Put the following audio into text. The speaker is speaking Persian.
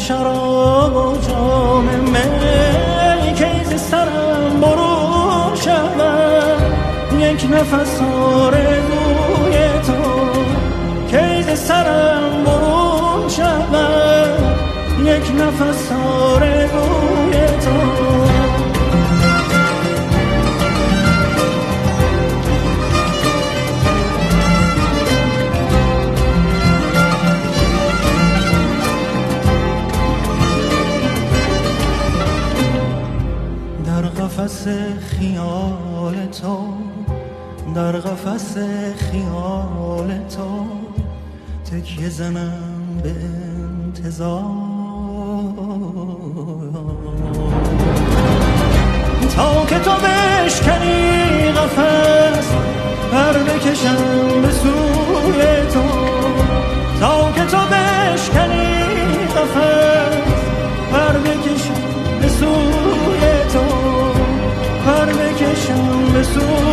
شراب و جام می که ز سرم برون شود، یک نفس آرزوی تو که ز سرم برون شود، یک نفس آرزوی تو. قفس خیال تو، در قفس خیال تو تکیه زنم به انتظار، تا که تو بشکنی قفس پر بکشم به سوی تو، تا که تو بشکنی قفس پر بکشم به سوی تو، پر بکشم به سوی